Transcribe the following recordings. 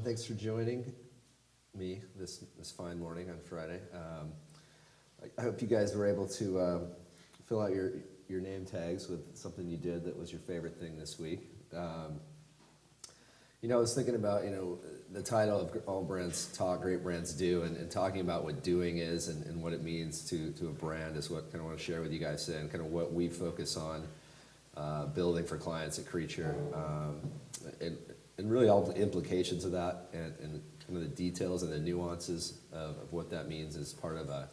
Thanks for joining me this fine morning on Friday. I hope you guys were able to fill out your name tags with something you did that was your favorite thing this week. I was thinking about, the title of All Brands Talk, Great Brands Do, and talking about what doing is and what it means to a brand is what kind of want to share with you guys today, and kind of what we focus on building for clients at Creature. And really all the implications of that and kind of the details and the nuances of what that means as part of a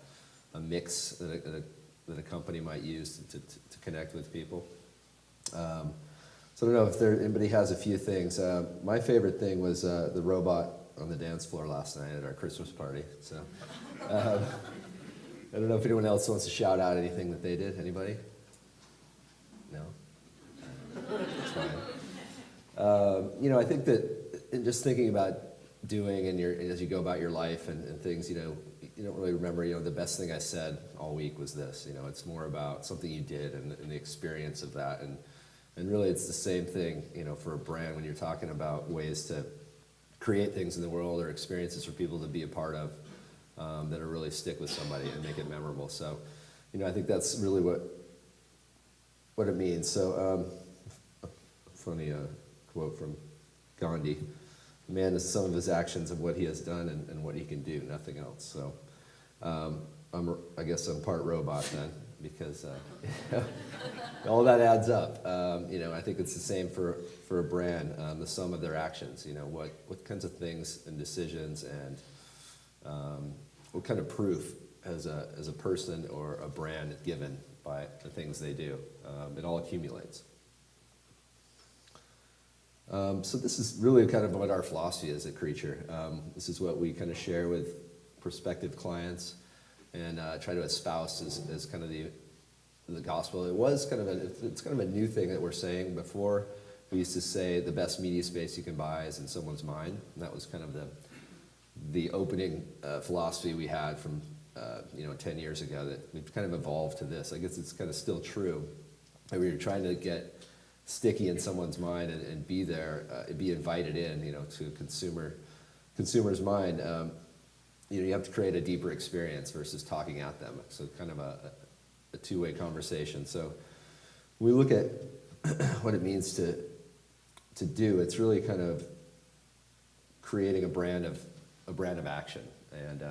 mix that a company might use to connect with people. So I don't know if anybody has a few things. My favorite thing was the robot on the dance floor last night at our Christmas party. So I don't know if anyone else wants to shout out anything that they did. Anybody? No? That's fine. I think that in just thinking about doing and as you go about your life and things, you don't really remember, the best thing I said all week was this. It's more about something you did and the experience of that. And really it's the same thing, for a brand when you're talking about ways to create things in the world or experiences for people to be a part of that'll really stick with somebody and make it memorable. So, I think that's really what it means. So, funny quote from Gandhi: "Man is the sum of his actions of what he has done and what he can do, nothing else." So I guess I'm part robot then, because all that adds up. I think it's the same for a brand, the sum of their actions. What kinds of things and decisions and what kind of proof as a person or a brand is given by the things they do. It all accumulates. So this is really kind of what our philosophy is at Creature. This is what we kind of share with prospective clients and try to espouse as kind of the gospel. It's kind of a new thing that we're saying. Before, we used to say the best media space you can buy is in someone's mind. And that was kind of the opening philosophy we had from 10 years ago. That we've kind of evolved to this. I guess it's kind of still true. And we were trying to get sticky in someone's mind and be there, be invited in, to a consumer's mind. You have to create a deeper experience versus talking at them. So kind of a two-way conversation. So we look at what it means to do. It's really kind of creating a brand of action and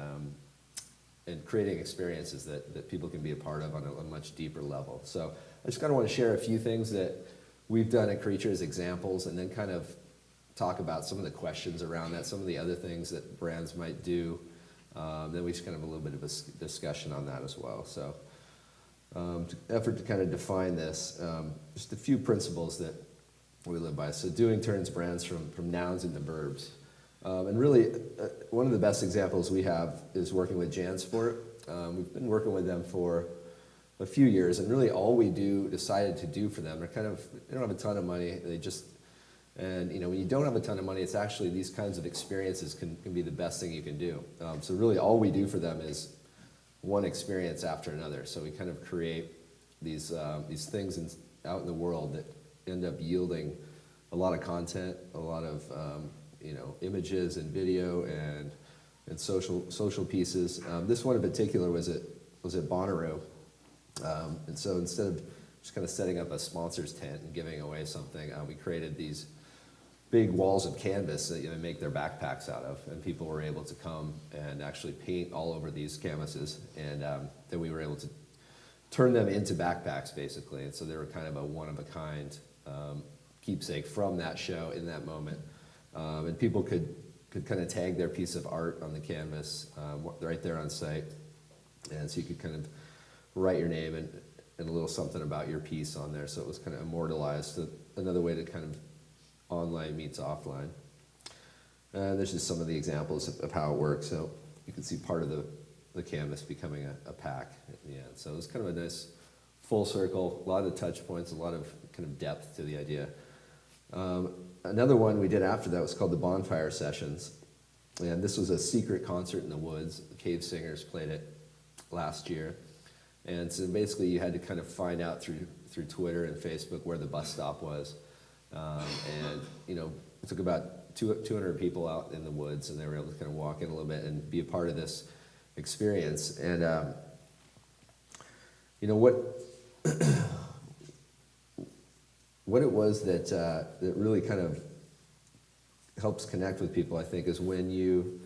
creating experiences that people can be a part of on a much deeper level. So I just kind of want to share a few things that we've done at Creature as examples, and then kind of talk about some of the questions around that, some of the other things that brands might do. Then we just kind of a little bit of a discussion on that as well. So effort to kind of define this, just a few principles that we live by. So doing turns brands from nouns into verbs. And really, one of the best examples we have is working with JanSport. We've been working with them for a few years, and really all we decided to do for them, they don't have a ton of money, when you don't have a ton of money, it's actually these kinds of experiences can be the best thing you can do. So really all we do for them is one experience after another. So we kind of create these things out in the world that end up yielding a lot of content, a lot of images and video and social pieces. This one in particular was at Bonnaroo. And so instead of just kind of setting up a sponsor's tent and giving away something, we created these big walls of canvas that they make their backpacks out of, and people were able to come and actually paint all over these canvases, and then we were able to turn them into backpacks basically, and so they were kind of a one-of-a-kind keepsake from that show in that moment, and people could kind of tag their piece of art on the canvas right there on site, and so you could kind of write your name and a little something about your piece on there, so it was kind of immortalized. So another way to kind of online meets offline. And there's just some of the examples of how it works. So you can see part of the canvas becoming a pack at the end. So it was kind of a nice full circle, a lot of touch points, a lot of kind of depth to the idea. another one we did after that was called the Bonfire Sessions. And this was a secret concert in the woods. The Cave Singers played it last year. And so basically you had to kind of find out through Twitter and Facebook where the bus stop was. And, it took about 200 people out in the woods, and they were able to kind of walk in a little bit and be a part of this experience. And, what it was that really kind of helps connect with people, I think, is when you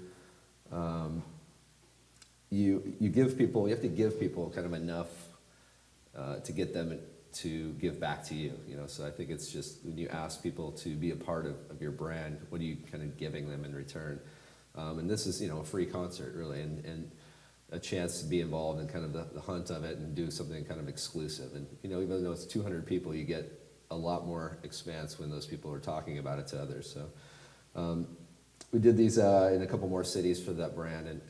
give people, you have to give people kind of enough to get them to give back to you. So I think it's just when you ask people to be a part of your brand, what are you kind of giving them in return? And this is, a free concert, really, and a chance to be involved in kind of the hunt of it and do something kind of exclusive. And, even though it's 200 people, you get a lot more expanse when those people are talking about it to others. So we did these in a couple more cities for that brand, and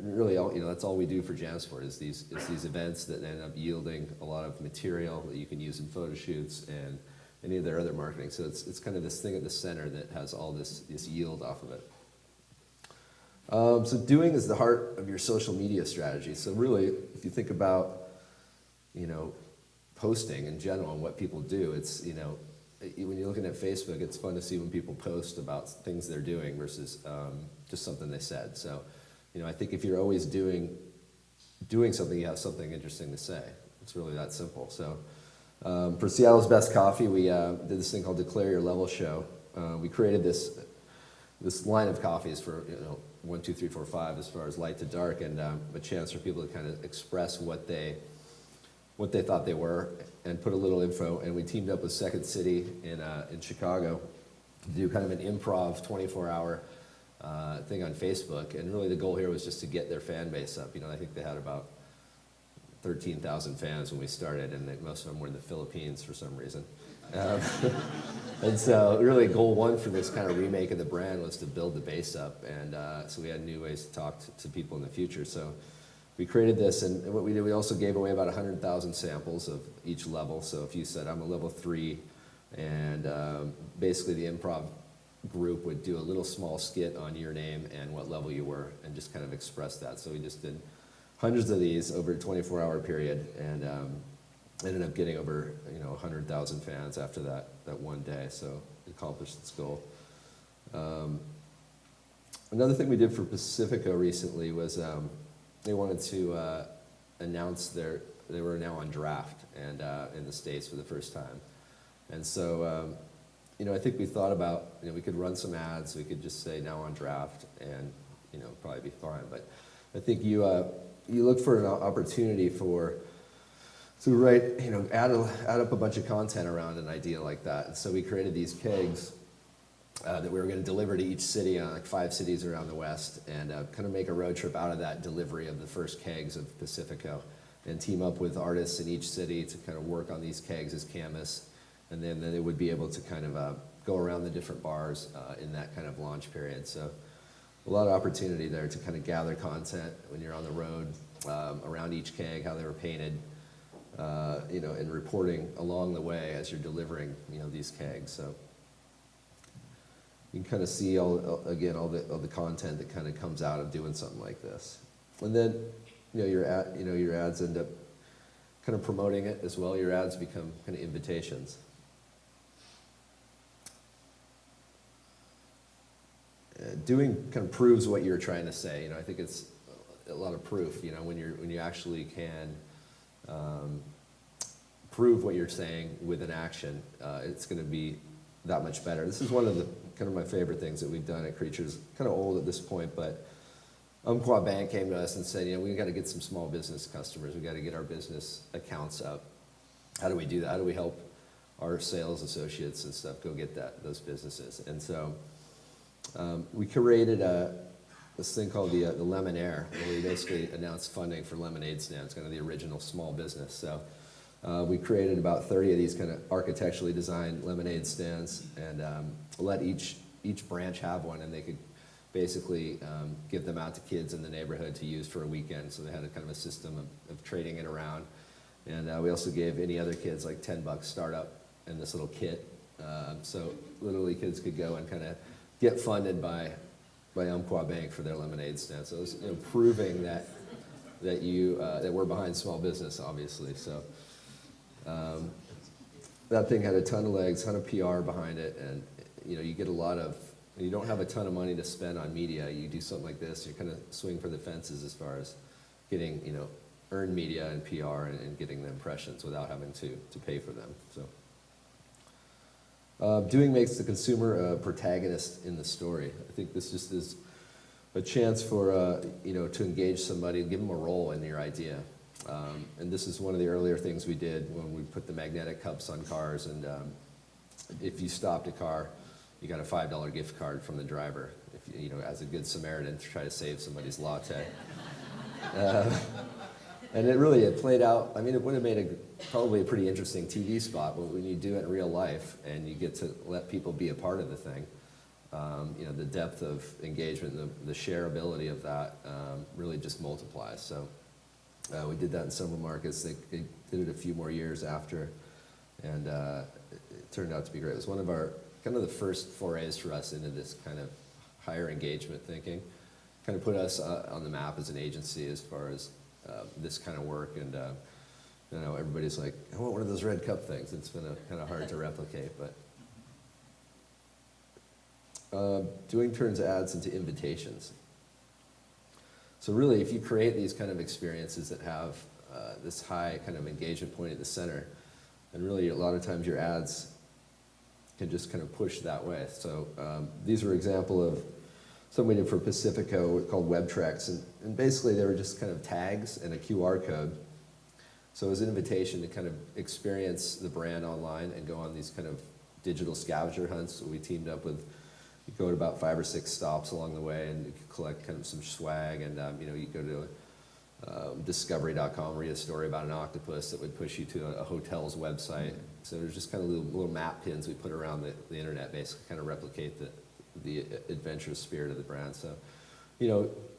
really, that's all we do for JamSport is these events that end up yielding a lot of material that you can use in photo shoots and any of their other marketing. So it's kind of this thing at the center that has all this yield off of it. So doing is the heart of your social media strategy. So really, if you think about, posting in general and what people do, it's, when you're looking at Facebook, it's fun to see when people post about things they're doing versus just something they said. So, I think if you're always doing something, you have something interesting to say. It's really that simple. So for Seattle's Best Coffee, we did this thing called Declare Your Level Show. We created this line of coffees for 1, 2, 3, 4, 5 as far as light to dark, and a chance for people to kind of express what they thought they were and put a little info. And we teamed up with Second City in Chicago to do kind of an improv 24-hour thing on Facebook. And really the goal here was just to get their fan base up. I think they had about 13,000 fans when we started, and most of them were in the Philippines for some reason. And so really goal one for this kind of remake of the brand was to build the base up, and so we had new ways to talk to people in the future. So we created this, and what we did, we also gave away about 100,000 samples of each level. So if you said, I'm a level 3, and basically the improv group would do a little small skit on your name and what level you were, and just kind of express that. So we just did hundreds of these over a 24-hour period, and ended up getting over 100,000 fans after that one day. So it accomplished its goal. Another thing we did for Pacifico recently was they wanted to announce they were now on draft and in the States for the first time. And so I think we thought about, we could run some ads, we could just say now on draft, and probably be fine. But I think you look for an opportunity to write, add up a bunch of content around an idea like that. And so we created these kegs that we were going to deliver to each city, like 5 cities around the West, and kind of make a road trip out of that delivery of the first kegs of Pacifico, and team up with artists in each city to kind of work on these kegs as canvas. And then they would be able to kind of go around the different bars in that kind of launch period. So a lot of opportunity there to kind of gather content when you're on the road around each keg, how they were painted, and reporting along the way as you're delivering, these kegs. So you can kind of see all the content that kind of comes out of doing something like this. And then, your ads end up kind of promoting it as well. Your ads become kind of invitations. Doing kind of proves what you're trying to say. I think it's a lot of proof. When you actually can prove what you're saying with an action, it's going to be that much better. This is one of the kind of my favorite things that we've done at Creatures. Kind of old at this point, but Umpqua Bank came to us and said, we got to get some small business customers. We got to get our business accounts up. How do we do that? How do we help our sales associates and stuff go get those businesses? And so we created this thing called the Lemon Air, where we basically announced funding for lemonade stands, kind of the original small business. So we created about 30 of these kind of architecturally designed lemonade stands, and let each branch have one, and they could basically give them out to kids in the neighborhood to use for a weekend. So they had a kind of a system of trading it around. And we also gave any other kids like $10 startup in this little kit So literally kids could go and kind of get funded by Umpqua Bank for their lemonade stand. So it was, proving that we're behind small business, obviously. So that thing had a ton of legs, ton of PR behind it, and you get a lot of. You don't have a ton of money to spend on media. You do something like this, you kind of swing for the fences as far as getting earned media and PR and getting the impressions without having to pay for them. So doing makes the consumer a protagonist in the story. I think this just is a chance for to engage somebody, give them a role in your idea. And this is one of the earlier things we did when we put the magnetic cups on cars. And if you stopped a car, you got a $5 gift card from the driver. If as a good Samaritan, to try to save somebody's latte. And it played out. I mean, it would have made probably a pretty interesting TV spot, but when you do it in real life and you get to let people be a part of the thing, the depth of engagement, the shareability of that really just multiplies. So we did that in several markets. They did it a few more years after, and it turned out to be great. It was one of our kind of the first forays for us into this kind of higher engagement thinking. Kind of put us on the map as an agency as far as this kind of work, and everybody's like, I want one of those red cup things. It's been kind of hard to replicate, but doing turns ads into invitations. So really, if you create these kind of experiences that have this high kind of engagement point at the center, and really a lot of times your ads can just kind of push that way. So these were an example of something we did for Pacifico called Web Treks, and basically they were just kind of tags and a QR code. So it was an invitation to kind of experience the brand online and go on these kind of digital scavenger hunts. So we teamed up with, you go to about 5 or 6 stops along the way, and you could collect kind of some swag, and you go to discovery.com, read a story about an octopus that would push you to a hotel's website. So there's just kind of little map pins we put around the internet, basically kind of replicate the adventurous spirit of the brand. So,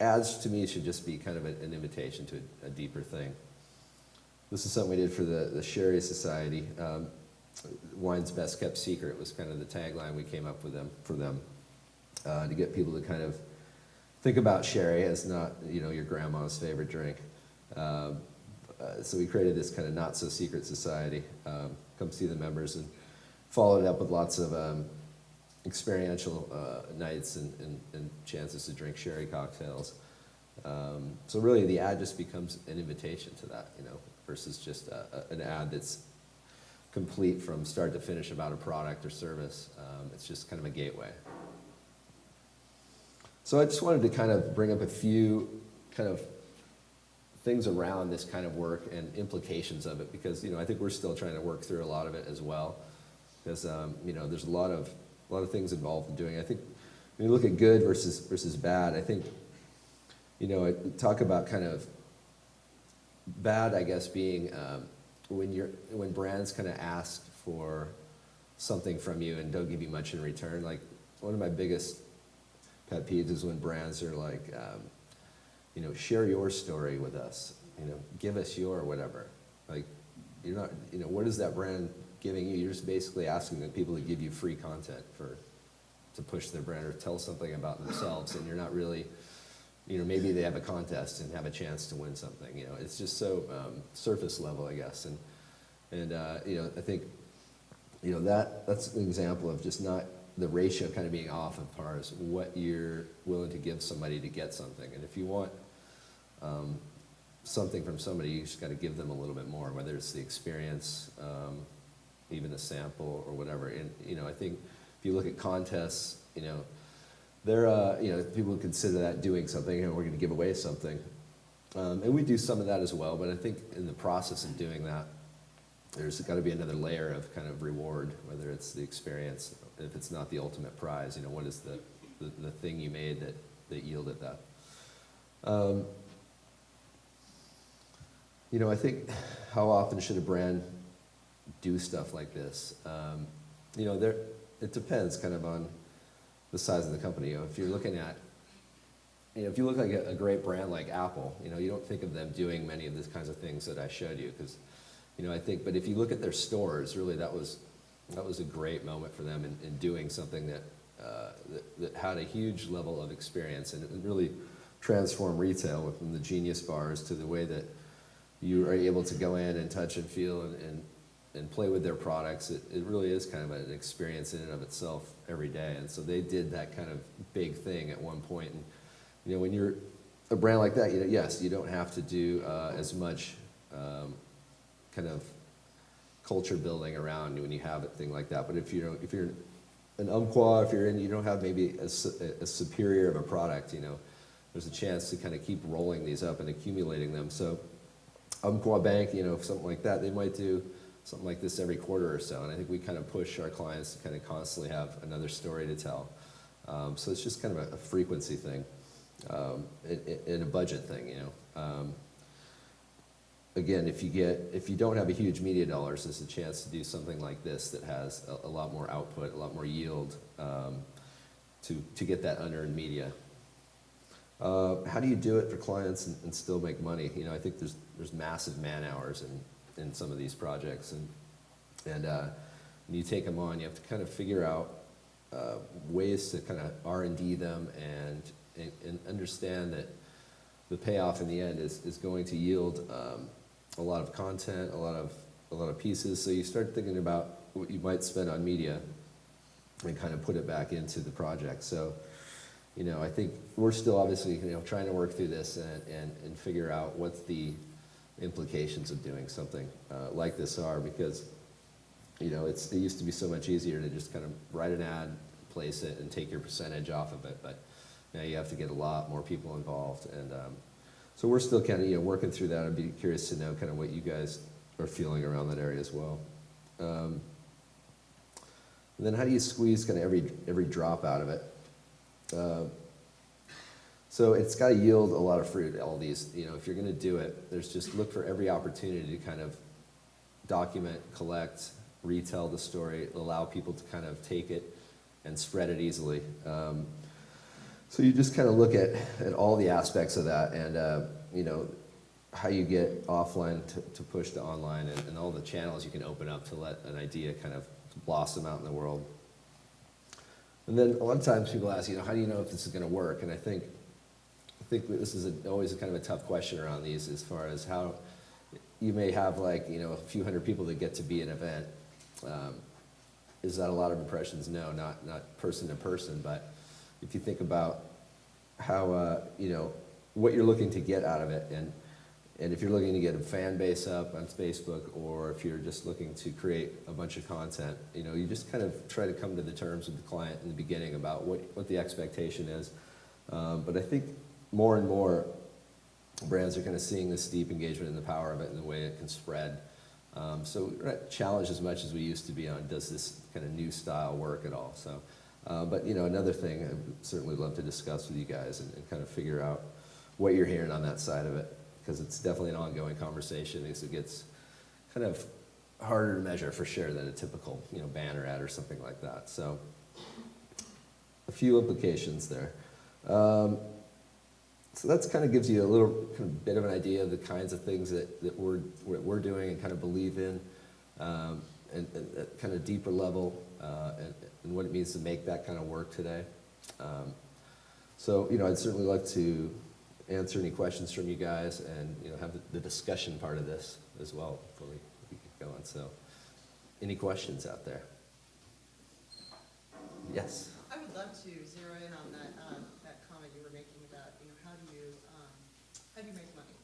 ads to me should just be kind of an invitation to a deeper thing. This is something we did for the Sherry Society. Wine's best kept secret was kind of the tagline we came up with for them to get people to kind of think about sherry as not your grandma's favorite drink. So we created this kind of not so secret society. Come see the members, and followed it up with lots of experiential nights and chances to drink sherry cocktails. So really the ad just becomes an invitation to that, versus just an ad that's complete from start to finish about a product or service. It's just kind of a gateway. So I just wanted to kind of bring up a few kind of things around this kind of work and implications of it, because I think we're still trying to work through a lot of it as well, because there's a lot of things involved in doing it. I think when you look at good versus bad, I think I talk about kind of bad, I guess, being when brands kind of ask for something from you and don't give you much in return. Like, one of my biggest pet peeves is when brands are like, share your story with us, give us your whatever. Like, you're not, what is that brand giving you? You're just basically asking the people to give you free content to push their brand or tell something about themselves, and you're not really, maybe they have a contest and have a chance to win something. It's just so surface level, I guess, and I think that's an example of just not the ratio kind of being off as far as what you're willing to give somebody to get something. And if you want something from somebody, you just got to give them a little bit more, whether it's the experience, even a sample or whatever. And I think if you look at contests, they're people consider that doing something, we're going to give away something, and we do some of that as well. But I think in the process of doing that, there's got to be another layer of kind of reward, whether it's the experience, if it's not the ultimate prize, what is the thing you made that yielded that. I think, how often should a brand do stuff like this? It depends kind of on the size of the company. If you're looking at, if you look like a great brand like Apple, you don't think of them doing many of these kinds of things that I showed you, because, I think, but if you look at their stores, really that was that was a great moment for them in doing something that had a huge level of experience, and it really transformed retail from the Genius bars to the way that you are able to go in and touch and feel and play with their products. It really is kind of an experience in and of itself every day. And so they did that kind of big thing at one point. And you know, when you're a brand like that, you know, yes, you don't have to do as much kind of culture building around when you have a thing like that. But if you're an Umpqua, if you don't have maybe a superior of a product, you know, there's a chance to kind of keep rolling these up and accumulating them. So Umpqua Bank, you know, something like that, they might do something like this every quarter or so. And I think we kind of push our clients to kind of constantly have another story to tell. So it's just kind of a frequency thing, and a budget thing, you know. Again, if you don't have a huge media dollars, there's a chance to do something like this that has a lot more output, a lot more yield, to get that unearned media. How do you do it for clients and still make money? You know, I think there's massive man hours in some of these projects, and when you take them on, you have to kind of figure out ways to kind of R&D them and understand that the payoff in the end is going to yield a lot of content, a lot of pieces. So you start thinking about what you might spend on media and kind of put it back into the project. So, you know, I think we're still obviously, you know, trying to work through this and figure out what's the implications of doing something like this are, because, you know, it used to be so much easier to just kind of write an ad, place it, and take your percentage off of it. But now you have to get a lot more people involved, and so we're still kind of, you know, working through that. I'd be curious to know kind of what you guys are feeling around that area as well. And then how do you squeeze kind of every drop out of it? So it's got to yield a lot of fruit. All these, you know, if you're going to do it, there's just look for every opportunity to kind of document, collect, retell the story, allow people to kind of take it and spread it easily. So you just kind of look at all the aspects of that, and you know, how you get offline to push to online, and all the channels you can open up to let an idea kind of blossom out in the world. And then a lot of times people ask, you know, how do you know if this is going to work? And I think this is always a kind of a tough question around these, as far as how you may have, like, you know, a few hundred people that get to be an event. Is that a lot of impressions? No, not person to person, but if you think about how, you know, what you're looking to get out of it, and if you're looking to get a fan base up on Facebook, or if you're just looking to create a bunch of content, you know, you just kind of try to come to the terms with the client in the beginning about what the expectation is. But I think more and more brands are kind of seeing this deep engagement and the power of it and the way it can spread. So we're not challenged as much as we used to be on, does this kind of new style work at all? So, but you know, another thing I'd certainly love to discuss with you guys and kind of figure out what you're hearing on that side of it, because it's definitely an ongoing conversation, because it gets kind of harder to measure for sure than a typical, you know, banner ad or something like that. So a few implications there. So that's kind of gives you a little kind of bit of an idea of the kinds of things that we're doing and kind of believe in, and at kind of deeper level, and what it means to make that kind of work today. So, you know, I'd certainly like to answer any questions from you guys, and, you know, have the discussion part of this as well before we get going. So, any questions out there? Yes. I would love to zero in on that comment you were making about, you know, how do you make money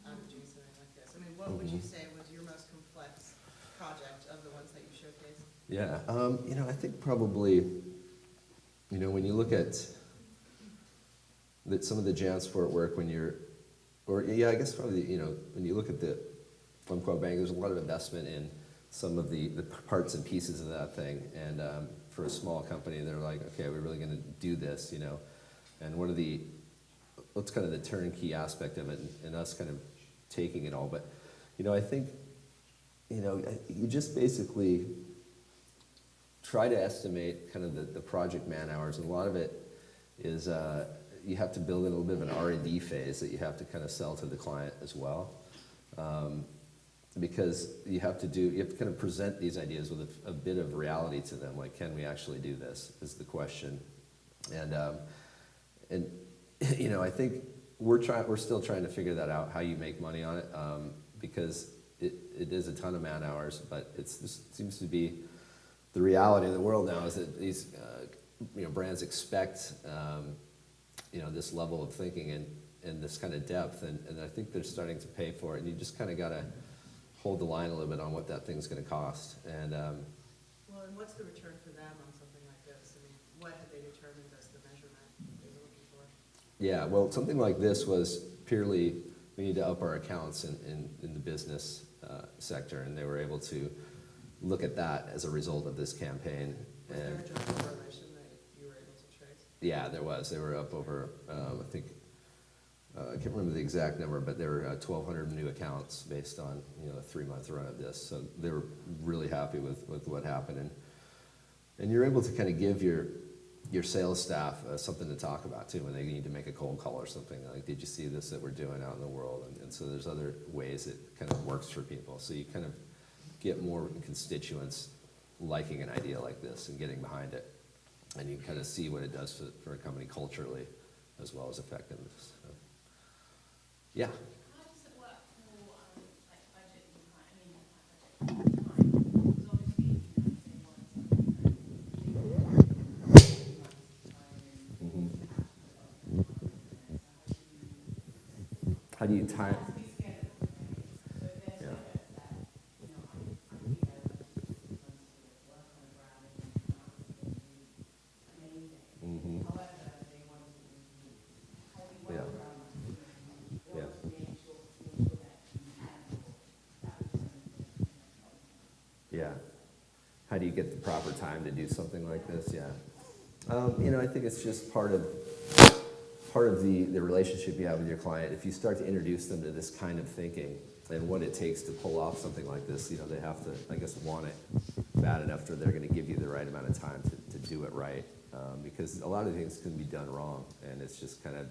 out of doing something like this? I mean, what would you say was your most complex project of the ones that you showcased? Yeah, you know, I think probably, you know, when you look at some of the JanSport work, when you're, or yeah, I guess probably, you know, when you look at the Umpqua Bank, there's a lot of investment in some of the parts and pieces of that thing, and for a small company, they're like, okay, we're really going to do this, you know, and what's kind of the turnkey aspect of it, and us kind of taking it all. But, you know, I think, you know, you just basically try to estimate kind of the project man hours, and a lot of it is you have to build in a little bit of an R&D phase that you have to kind of sell to the client as well. because you have to kind of present these ideas with a bit of reality to them. Like, can we actually do this? Is the question, and you know, I think we're still trying to figure that out, how you make money on it, because it is a ton of man hours, but it seems to be the reality of the world now is that these you know, brands expect you know, this level of thinking and this kind of depth, and I think they're starting to pay for it, and you just kind of got to hold the line a little bit on what that thing's going to cost. And well, and what's the return for them on something like this? I mean, what have they determined as the measurement they were looking for? yeah, well, something like this was purely, we need to up our accounts in the business sector, and they were able to look at that as a result of this campaign. Was there a direct correlation that you were able to trace? Yeah, there was. They were up over, I think, I can't remember the exact number, but there were 1,200 new accounts based on, you know, a 3-month run of this. So they were really happy with what happened, and you're able to kind of give your sales staff something to talk about too when they need to make a cold call or something. Like, did you see this that we're doing out in the world? And so there's other ways it kind of works for people. So you kind of get more constituents liking an idea like this and getting behind it, and you kind of see what it does for a company culturally as well as effectiveness. So, yeah. How does it work for like budget and time? I mean, not budget, time. Because obviously, you know, they want How do you time? Yeah. How do you get the proper time to do something like this? Yeah. You know, I think it's just part of the relationship you have with your client. If you start to introduce them to this kind of thinking and what it takes to pull off something like this, you know, they have to, I guess, want it bad enough that they're going to give you the right amount of time to do it right. Because a lot of things can be done wrong, and it's just kind of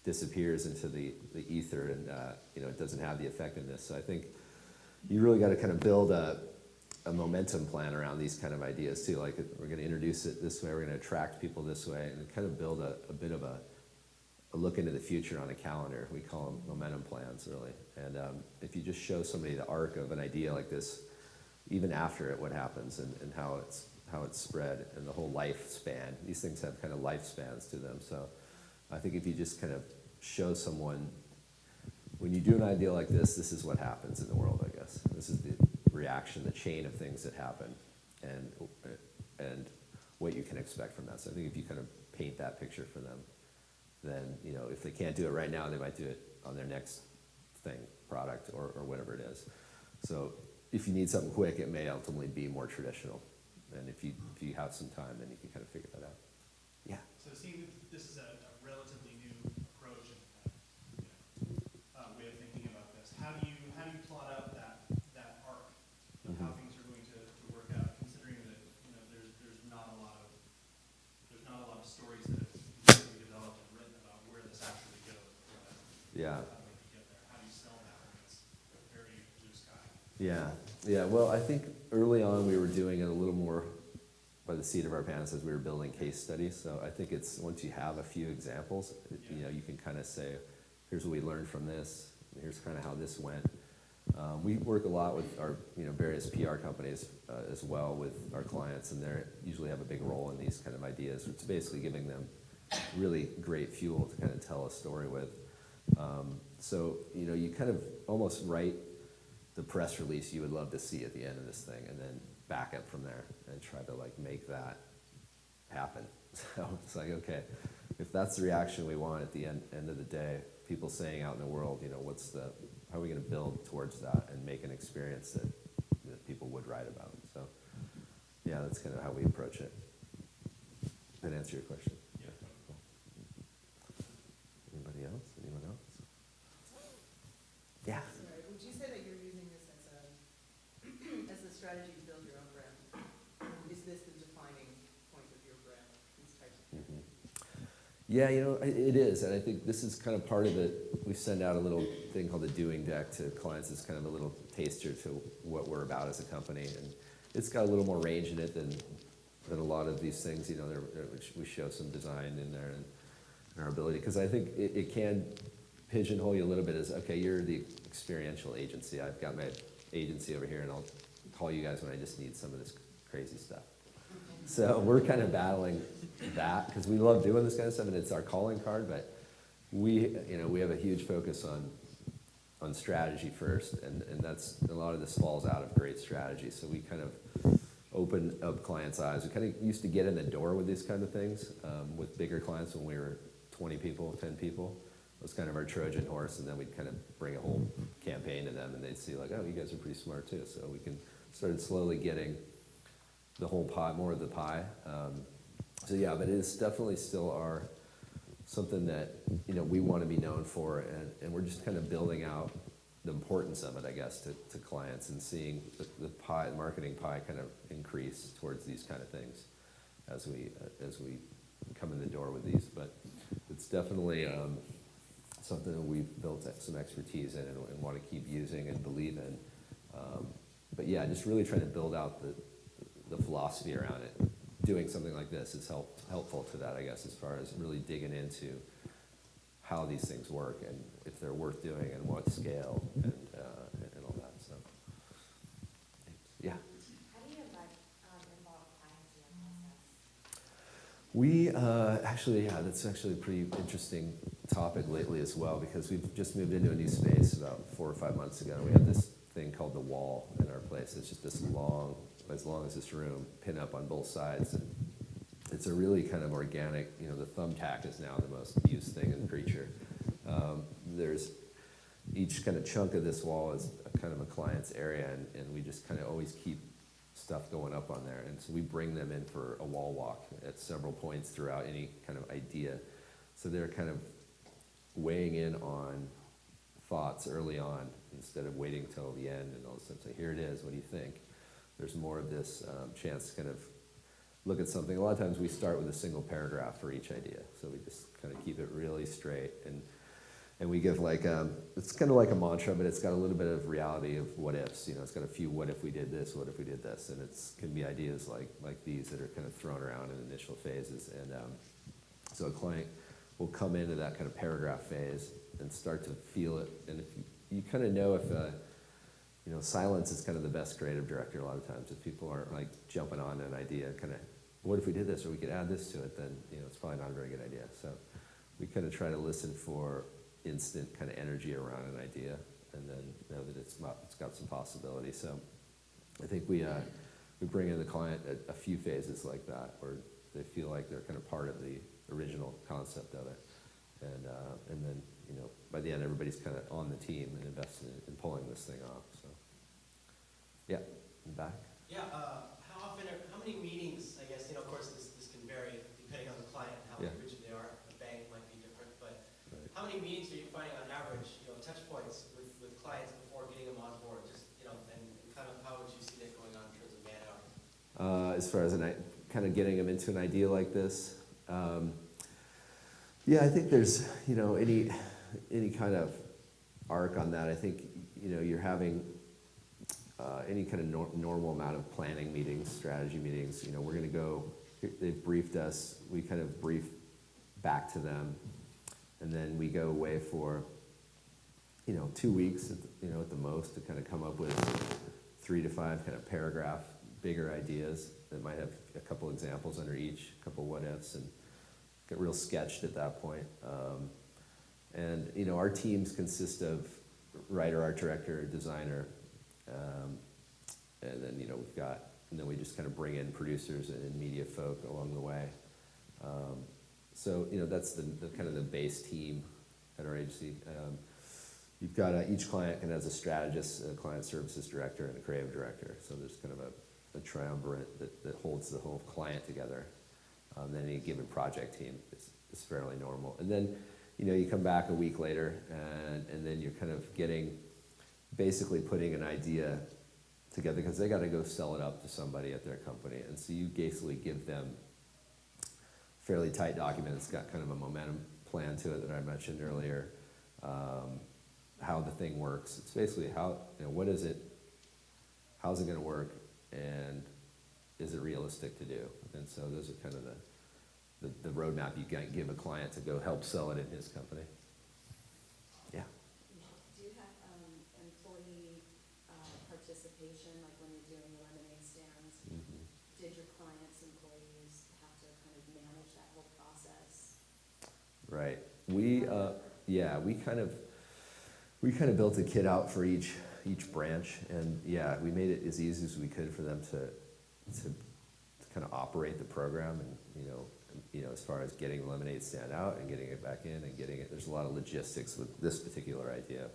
disappears into the ether, and you know, it doesn't have the effectiveness. So I think you really got to kind of build a momentum plan around these kind of ideas too. Like, we're going to introduce it this way, we're going to attract people this way, and kind of build a bit of a look into the future on a calendar. We call them momentum plans, really. And if you just show somebody the arc of an idea like this, even after it, what happens, and how it's spread, and the whole lifespan. These things have kind of lifespans to them. So I think if you just kind of show someone, when you do an idea like this is what happens in the world, I guess. This is the reaction, the chain of things that happen, and what you can expect from that. So I think if you kind of paint that picture for them, then, you know, if they can't do it right now, they might do it on their next thing, product, or whatever it is. So if you need something quick, it may ultimately be more traditional. And if you have some time, then you can kind of figure that out. Yeah. So seeing this is a relatively new approach and way of thinking about this, how do you plot out that arc of how things are going to work out, considering that, you know, there's not a lot of stories that have been developed and written about where this actually goes. Yeah. How do you get there? How do you sell that when it's very blue sky? Yeah. Yeah. Well, I think early on we were doing it a little more by the seat of our pants as we were building case studies. So I think it's, once you have a few examples, you know, you can kind of say, here's what we learned from this. Here's kind of how this went. We work a lot with our, you know, various PR companies as well with our clients, and they usually have a big role in these kind of ideas. It's basically giving them really great fuel to kind of tell a story with. So, you know, you kind of almost write the press release you would love to see at the end of this thing, and then back up from there and try to, like, make that happen. So it's like, okay, if that's the reaction we want at the end of the day, people saying out in the world, you know, how are we going to build towards that and make an experience that people would write about? So yeah, that's kind of how we approach it. That answer your question? Yeah. Cool. Anybody else? Anyone else? Yeah. Sorry, would you say that you're using this as a strategy to build your own brand? Is this the defining point of your brand, these types of things? Yeah, it is, and I think this is kind of part of it. We send out a little thing called the doing deck to clients. It's kind of a little taster to what we're about as a company, and it's got a little more range in it than a lot of these things. We show some design in there and our ability, because I think it can pigeonhole you a little bit as, okay, you're the experiential agency. I've got my agency over here, and I'll call you guys when I just need some of this crazy stuff. So we're kind of battling that because we love doing this kind of stuff, and it's our calling card. But we have a huge focus on strategy first, and that's a lot of this falls out of great strategy. So we kind of open up clients' eyes. We kind of used to get in the door with these kind of things with bigger clients when we were 20 people, 10 people. It was kind of our Trojan horse, and then we'd kind of bring a whole campaign to them, and they'd see like, oh, you guys are pretty smart too. So we started slowly getting the whole pie, more of the pie. So yeah, but it is definitely still something that we want to be known for, and we're just kind of building out the importance of it, I guess, to clients, and seeing the marketing pie kind of increase towards these kind of things as we come in the door with these. But it's definitely something that we've built some expertise in and want to keep using and believe in. But yeah, just really trying to build out the philosophy around it. Doing something like this is helpful to that, I guess, as far as really digging into how these things work and if they're worth doing and what scale and all that. So, yeah. How do you involve clients in your process? We actually, yeah, that's actually a pretty interesting topic lately as well, because we've just moved into a new space about 4 or 5 months ago. We have this thing called the wall in our place. It's just this long, as long as this room, pin up on both sides. And it's a really kind of organic, the thumbtack is now the most used thing in Creature. There's each kind of chunk of this wall is a kind of a client's area, and we just kind of always keep stuff going up on there. And so we bring them in for a wall walk at several points throughout any kind of idea. So they're kind of weighing in on thoughts early on instead of waiting till the end and all of a sudden say, here it is, what do you think? There's more of this chance to kind of look at something. A lot of times we start with a single paragraph for each idea. So we just kind of keep it really straight. And we give like, it's kind of like a mantra, but it's got a little bit of reality of what ifs. It's got a few what if we did this, what if we did this. And it can be ideas like these that are kind of thrown around in initial phases. And so a client will come into that kind of paragraph phase and start to feel it. And if you kind of know if, silence is kind of the best creative director a lot of times. If people aren't like jumping on an idea, kind of, what if we did this or we could add this to it, then, it's probably not a very good idea. So we kind of try to listen for instant kind of energy around an idea and then know that it's got some possibility. So I think we bring in the client at a few phases like that where they feel like they're kind of part of the original concept of it. And then, by the end, everybody's kind of on the team and invested in pulling this thing off. So, yeah, in back. Yeah, how many meetings, I guess, of course, this can vary depending on the client and how rigid they are. A bank might be different, but how many meetings are you finding on average, touch points with clients before getting them on board? Just, and kind of how would you see that going on in terms of man hours? As far as kind of getting them into an idea like this, yeah, I think there's, any kind of arc on that. I think, you're having any kind of normal amount of planning meetings, strategy meetings. We're going to go, they've briefed us, we kind of brief back to them, and then we go away for, 2 weeks, at the most, to kind of come up with 3 to 5 kind of paragraph, bigger ideas that might have a couple examples under each, a couple what ifs, and get real sketched at that point. And our teams consist of writer, art director, designer, and then and then we just kind of bring in producers and media folk along the way. So that's the kind of the base team at our agency. You've got each client has a strategist, a client services director, and a creative director. So there's kind of a triumvirate that holds the whole client together. Then any given project team is fairly normal. And then, you come back a week later, and then you're kind of basically putting an idea together, because they got to go sell it up to somebody at their company. And so you basically give them fairly tight document. It's got kind of a momentum plan to it that I mentioned earlier. How the thing works. It's basically how, what is it, how's it going to work, and is it realistic to do? And so those are kind of the roadmap you can give a client to go help sell it in his company. Yeah. Do you have employee participation, like when you're doing lemonade stands? Mm-hmm. Did your clients' employees have to kind of manage that whole process? Right. We kind of built a kit out for each branch, and yeah, we made it as easy as we could for them to kind of operate the program, and as far as getting the lemonade stand out and getting it back in and getting it. There's a lot of logistics with this particular idea,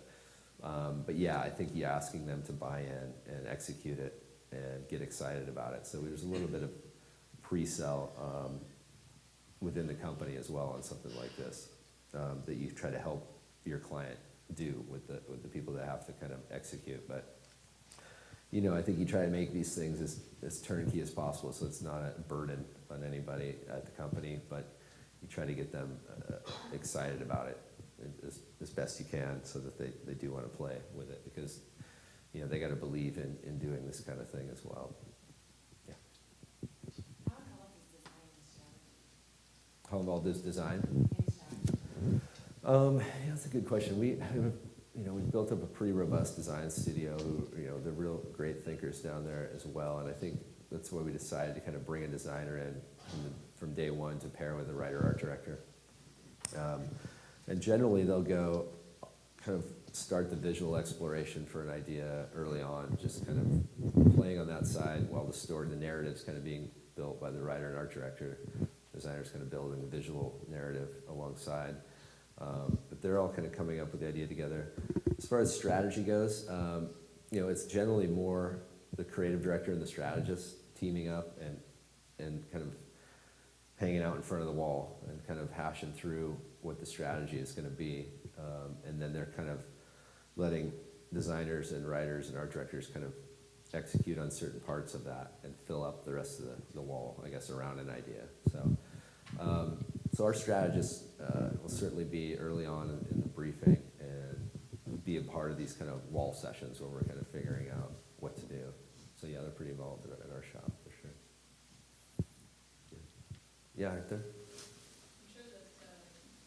but yeah, I think asking them to buy in and execute it and get excited about it. So there's a little bit of pre-sell within the company as well on something like this that you try to help your client do with the people that have to kind of execute. But I think you try to make these things as turnkey as possible, so it's not a burden on anybody at the company, but you try to get them excited about it as best you can, so that they do want to play with it, because they got to believe in doing this kind of thing as well. Yeah. How involved is design and strategy? How involved is design? And strategy? Yeah, that's a good question. We've built up a pretty robust design studio. They're real great thinkers down there as well, and I think that's why we decided to kind of bring a designer in from day one to pair with a writer art director. And generally, they'll go kind of start the visual exploration for an idea early on, just kind of playing on that side while the narrative's kind of being built by the writer and art director. The designer's kind of building the visual narrative alongside. But they're all kind of coming up with the idea together. As far as strategy goes, it's generally more the creative director and the strategist teaming up and kind of hanging out in front of the wall and kind of hashing through what the strategy is going to be. And then they're kind of letting designers and writers and art directors kind of execute on certain parts of that and fill up the rest of the wall, I guess, around an idea. So our strategist will certainly be early on in the briefing and be a part of these kind of wall sessions where we're kind of figuring out what to do. So yeah, they're pretty involved in our shop for sure. Yeah, right there. I'm sure that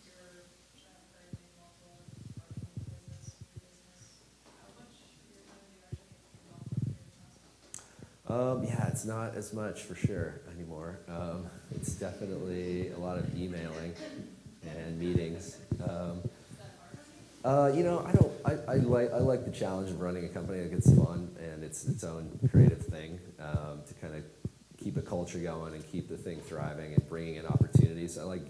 your shop very involved in running the business, your business. How much of your time do you actually get involved with your task? Yeah, it's not as much for sure anymore. It's definitely a lot of emailing and meetings. I like the challenge of running a company. Like, it's fun and it's its own creative thing to kind of keep a culture going and keep the thing thriving and bringing in opportunities. I like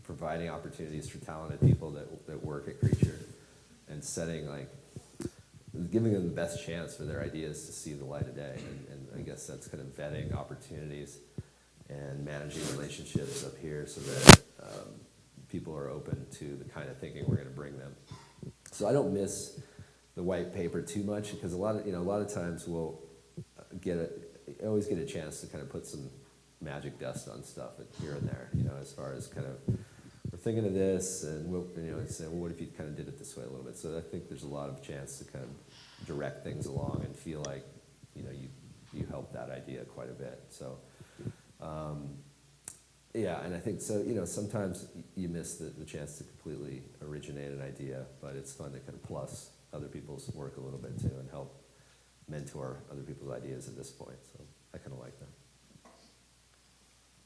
providing opportunities for talented people that work at Creature and giving them the best chance for their ideas to see the light of day. And I guess that's kind of vetting opportunities and managing relationships up here so that people are open to the kind of thinking we're going to bring them. So I don't miss the white paper too much, because a lot of times we'll always get a chance to kind of put some magic dust on stuff here and there, as far as kind of, we're thinking of this, and say, well, what if you kind of did it this way a little bit? So I think there's a lot of chance to kind of direct things along and feel like, you helped that idea quite a bit. So, yeah, and I think so, sometimes you miss the chance to completely originate an idea, but it's fun to kind of plus other people's work a little bit too and help mentor other people's ideas at this point. So I kind of like that.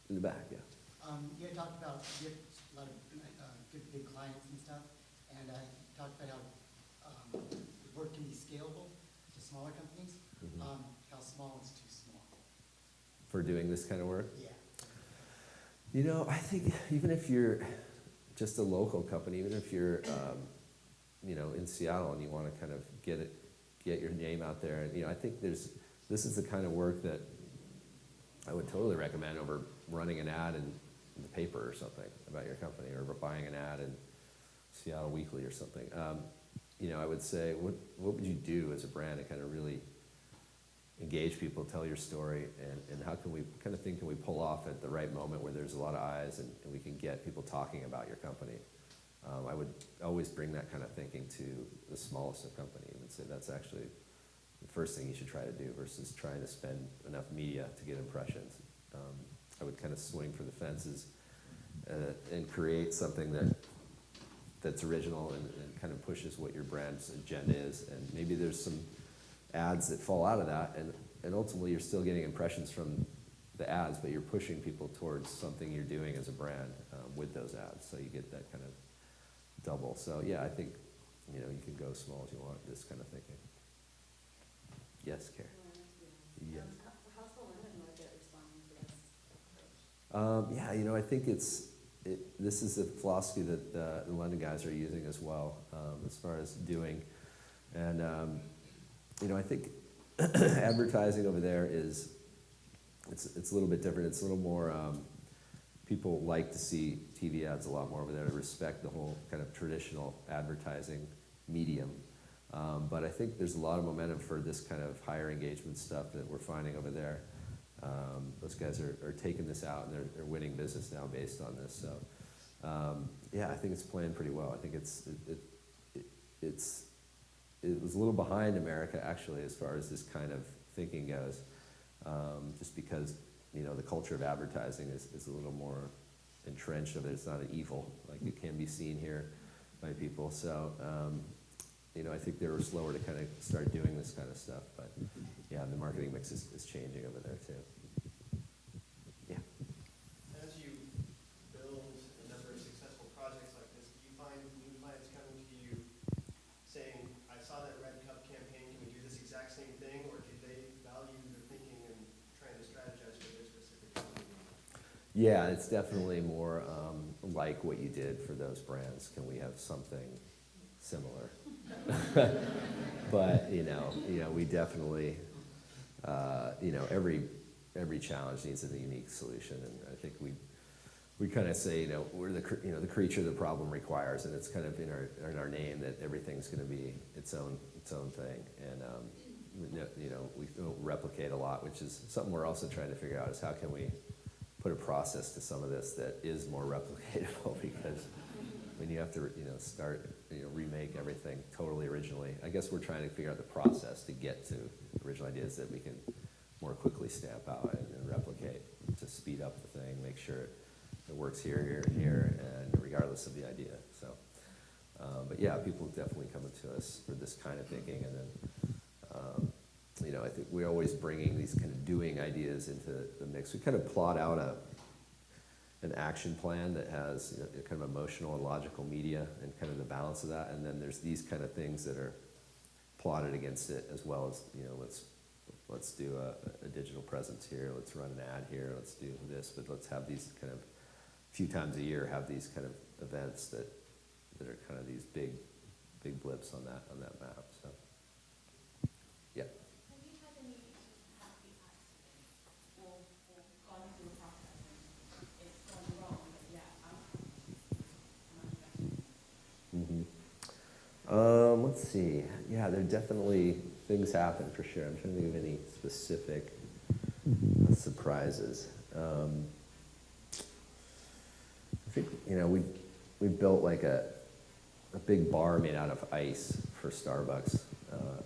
In the back, yeah. You had talked about you have a lot of good big clients and stuff, and talked about how the work can be scalable to smaller companies. Mm-hmm. How small is too small? For doing this kind of work? Yeah. I think even if you're just a local company, even if you're, in Seattle and you want to kind of get your name out there, and I think this is the kind of work that I would totally recommend over running an ad in the paper or something about your company, or buying an ad in Seattle Weekly or something. I would say, what would you do as a brand to kind of really engage people, tell your story, and how can we kind of think can we pull off at the right moment where there's a lot of eyes and we can get people talking about your company. I would always bring that kind of thinking to the smallest of company and say that's actually the first thing you should try to do versus trying to spend enough media to get impressions. I would kind of swing for the fences and create something that's original and kind of pushes what your brand's agenda is. And maybe there's some ads that fall out of that, and ultimately you're still getting impressions from the ads, but you're pushing people towards something you're doing as a brand with those ads. So you get that kind of double. So yeah, I think you can go small as you want. This kind of thinking. Yes, Karen. Yes. How's the London market responding to this approach? Yeah, I think this is a philosophy that the London guys are using as well, as far as doing. And, I think advertising over there it's a little bit different. It's a little more, people like to see TV ads a lot more over there, to respect the whole kind of traditional advertising medium. But I think there's a lot of momentum for this kind of higher engagement stuff that we're finding over there. Those guys are taking this out, and they're winning business now based on this. So, yeah, I think it's playing pretty well. I think it was a little behind America actually as far as this kind of thinking goes, just because the culture of advertising is a little more entrenched of it. It's not an evil like it can be seen here by people. So. I think they were slower to kind of start doing this kind of stuff, but yeah, the marketing mix is changing over there too. Yeah. As you build a number of successful projects like this, do you find new clients coming to you saying, I saw that Red Cup campaign, can we do this exact same thing, or do they value your thinking and trying to strategize for their specific company? Yeah, it's definitely more like what you did for those brands. Can we have something similar? But we definitely every challenge needs a unique solution, and I think we kind of say we're the creature the problem requires, and it's kind of in our name that everything's going to be its own thing, and we don't replicate a lot, which is something we're also trying to figure out is how can we put a process to some of this that is more replicatable, because when you have to start remake everything totally originally, I guess we're trying to figure out the process to get to original ideas that we can more quickly stamp out and replicate to speed up the thing, make sure it works here, and here, and regardless of the idea. So, but yeah, people definitely coming to us for this kind of thinking, and then I think we're always bringing these kind of doing ideas into the mix. We kind of plot out an action plan that has kind of emotional and logical media and kind of the balance of that, and then there's these kind of things that are plotted against it, as well as let's do a digital presence here, let's run an ad here, let's do this, but let's have these kind of few times a year have these kind of events that are kind of these big blips on that map. So yeah. Have you had any happy accidents or gone through a process and it's gone wrong, but yeah, I'm much better? Let's see. Yeah, there definitely things happen for sure. I'm trying to think of any specific surprises. I think we built like a big bar made out of ice for Starbucks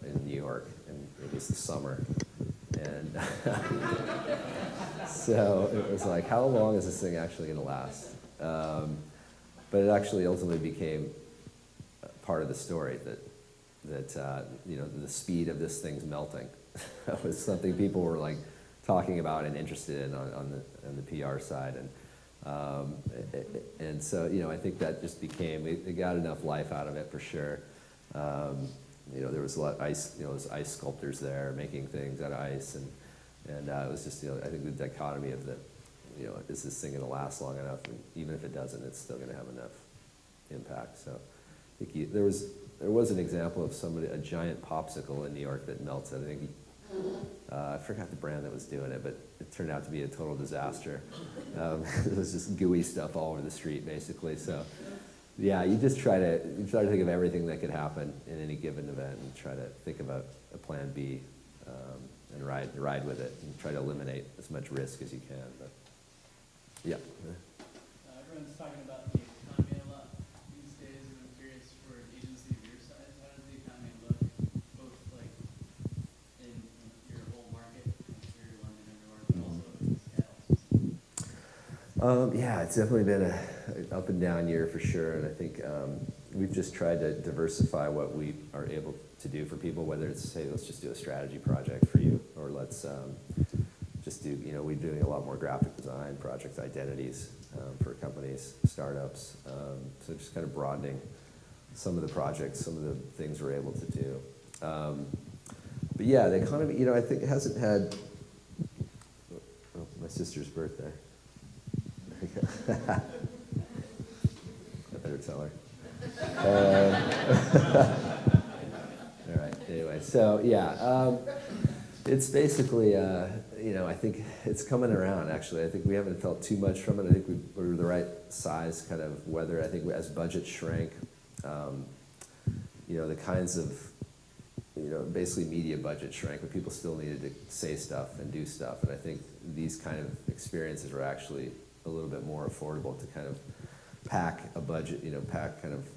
in New York, and it was the summer, and so it was like, how long is this thing actually going to last? But it actually ultimately became part of the story that the speed of this thing's melting. That was something people were like talking about and interested in on the PR side, and so I think that just became, it got enough life out of it for sure. There was a lot of ice, there's ice sculptors there making things out of ice, and it was just I think the dichotomy of is this thing going to last long enough, and even if it doesn't, it's still going to have enough impact. So I think there was an example of a giant popsicle in New York that melted. I think I forgot the brand that was doing it, but it turned out to be a total disaster. It was just gooey stuff all over the street, basically. So, yeah, you try to think of everything that could happen in any given event and try to think about a plan B. and ride with it and try to eliminate as much risk as you can. But yeah. Everyone's talking about the economy a lot these days, and I'm curious for an agency of your size, how does the economy look, both like in your whole market, like here, London, everywhere, but also in Seattle? Yeah, it's definitely been an up and down year for sure, and I think we've just tried to diversify what we are able to do for people, whether it's, say, let's just do a strategy project for you, or let's just do, we're doing a lot more graphic design, project identities for companies, startups, so just kind of broadening some of the projects, some of the things we're able to do. But yeah, the economy, I think it hasn't had, oh, my sister's birthday. I better tell her. All right, anyway, so yeah, it's basically, I think it's coming around, actually. I think we haven't felt too much from it. I think we're the right size kind of weather. I think as budgets shrank, the kinds of, basically media budget shrank, but people still needed to say stuff and do stuff. And I think these kind of experiences were actually a little bit more affordable to kind of pack a budget,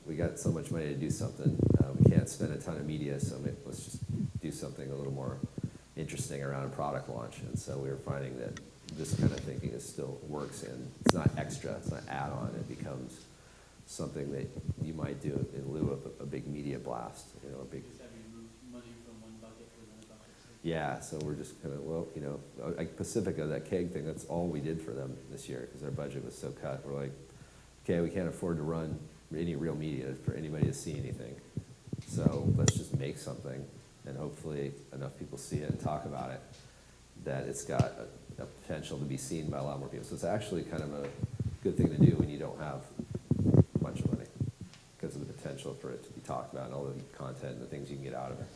we got so much money to do something. We can't spend a ton of media, so let's just do something a little more interesting around a product launch. And so we were finding that this kind of thinking still works, and it's not extra, it's not add-on, it becomes something that you might do in lieu of a big media blast, a big... Just have you move money from one bucket to another bucket? Yeah, so we're just kind of, like Pacifica, that keg thing, that's all we did for them this year because our budget was so cut. We're like, okay, we can't afford to run any real media for anybody to see anything. So let's just make something, and hopefully enough people see it and talk about it, that it's got a potential to be seen by a lot more people. So it's actually kind of a good thing to do when you don't have a bunch of money, because of the potential for it to be talked about and all the content and the things you can get out of it.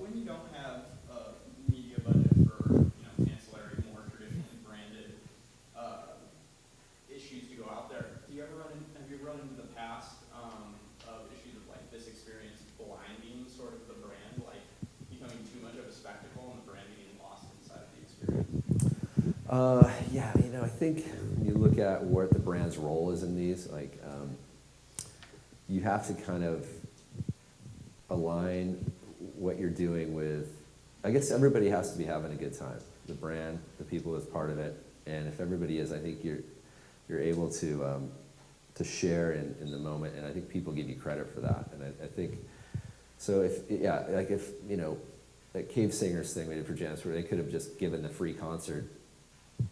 When you don't have a media budget for ancillary, more traditionally branded issues to go out there, have you run into the past of issues of like this experience blinding sort of the brand, like becoming too much of a spectacle and the brand getting lost inside of the experience? Yeah, I think when you look at what the brand's role is in these, you have to kind of align what you're doing with, I guess everybody has to be having a good time. The brand, the people that's part of it, and if everybody is, I think you're able to share in the moment, and I think people give you credit for that. And I think, so if that Cave Singers thing we did for Janice, where they could have just given the free concert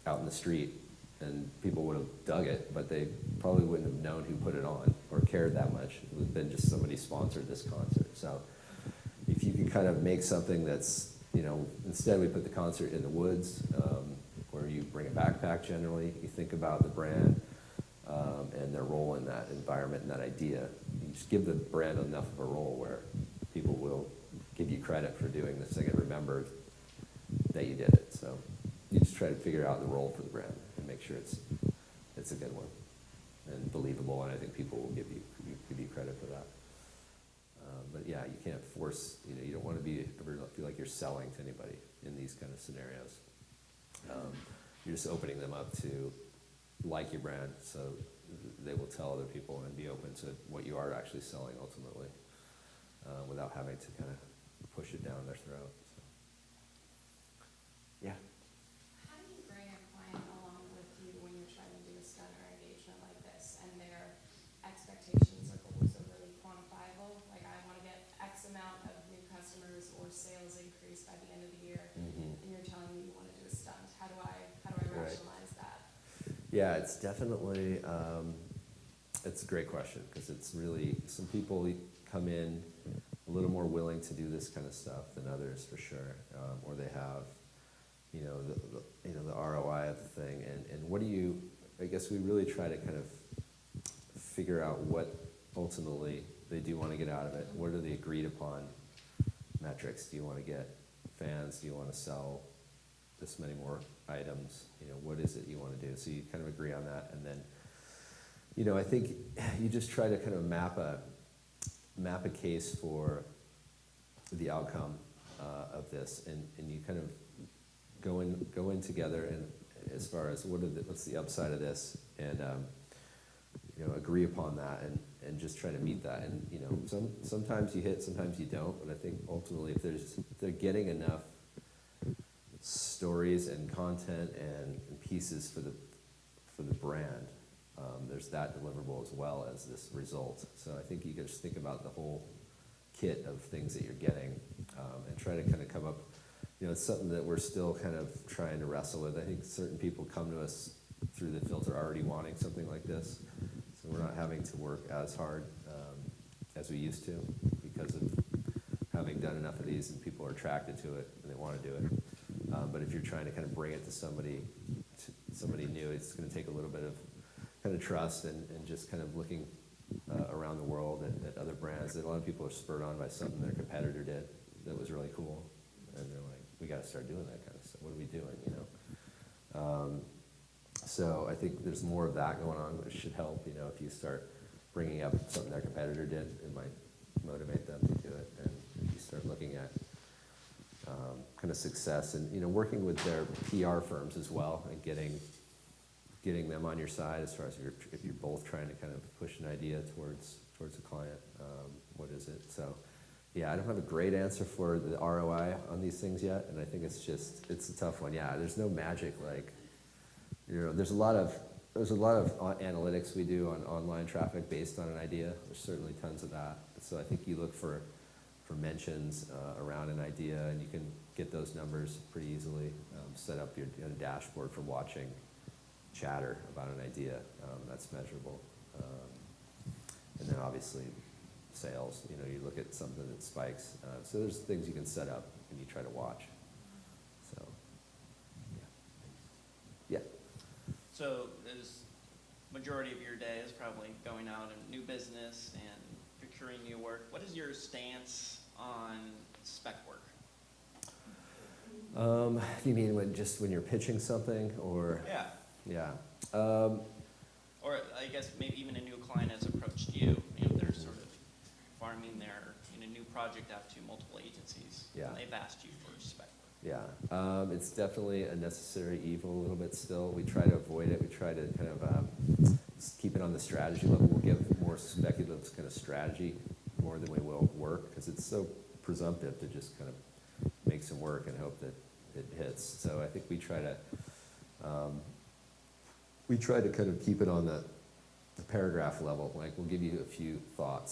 out in the street, and people would have dug it, but they probably wouldn't have known who put it on or cared that much. It would have been just somebody sponsored this concert. So if you can kind of make something that's, instead we put the concert in the woods, where you bring a backpack generally, you think about the brand and their role in that environment and that idea. You just give the brand enough of a role where people will give you credit for doing this thing and remember that you did it. So you just try to figure out the role for the brand and make sure it's a good one and believable, and I think people will give you credit for that. But yeah, you can't force, you don't want to ever feel like you're selling to anybody in these kind of scenarios. You're just opening them up to like your brand, so they will tell other people and be open to what you are actually selling ultimately, without having to kind of push it down their throat. So. Yeah. How do you bring a client along with you when you're trying to do a stunt or engagement like this, and their expectations or goals are really quantifiable? Like, I want to get X amount of new customers or sales increase by the end of the year, and you're telling me you want to do a stunt. How do I rationalize that? Yeah, it's definitely, it's a great question, because it's really, some people come in a little more willing to do this kind of stuff than others, for sure, or they have, the ROI of the thing, and what do you, I guess we really try to kind of figure out what ultimately they do want to get out of it. What are the agreed upon metrics? Do you want to get fans? Do you want to sell this many more items? What is it you want to do? So you kind of agree on that, and then, I think you just try to kind of map a case for the outcome of this, and you kind of go in together, and as far as what's the upside of this, and agree upon that, and just try to meet that. And sometimes you hit, sometimes you don't. But I think ultimately, if they're getting enough stories and content and pieces for the brand, there's that deliverable as well as this result. So I think you can just think about the whole kit of things that you're getting, and try to kind of come up. It's something that we're still kind of trying to wrestle with. I think certain people come to us through the filter already wanting something like this, so we're not having to work as hard as we used to, because of having done enough of these, and people are attracted to it and they want to do it. But if you're trying to kind of bring it to somebody new, it's going to take a little bit of kind of trust, and just kind of looking around the world at other brands. That a lot of people are spurred on by something their competitor did that was really cool, and they're like, we got to start doing that kind of stuff. What are we doing, So I think there's more of that going on, which should help. If you start bringing up something their competitor did, it might motivate them to do it. And if you start looking at kind of success, and working with their PR firms as well, and getting them on your side as far as if you're both trying to kind of push an idea towards a client. What is it? So yeah, I don't have a great answer for the ROI on these things yet, and I think it's a tough one. Yeah, there's no magic. Like, there's a lot of analytics we do on online traffic based on an idea. There's certainly tons of that. So I think you look for mentions around an idea, and you can get those numbers pretty easily. Set up your dashboard for watching chatter about an idea. That's measurable. And then obviously sales. You look at something that spikes. So there's things you can set up and you try to watch. So yeah. So this majority of your day is probably going out and new business and procuring new work. What is your stance on spec work? You mean when you're pitching something, or? Yeah. Yeah. Or I guess maybe even a new client has approached you. They're sort of farming their new project out to multiple agencies. Yeah. And they've asked you for spec work. Yeah. It's definitely a necessary evil a little bit still. We try to avoid it. We try to kind of keep it on the strategy level. We'll give more speculative kind of strategy more than we will work, because it's so presumptive to just kind of make some work and hope that it hits. So I think we try to kind of keep it on the paragraph level. Like, we'll give you a few thought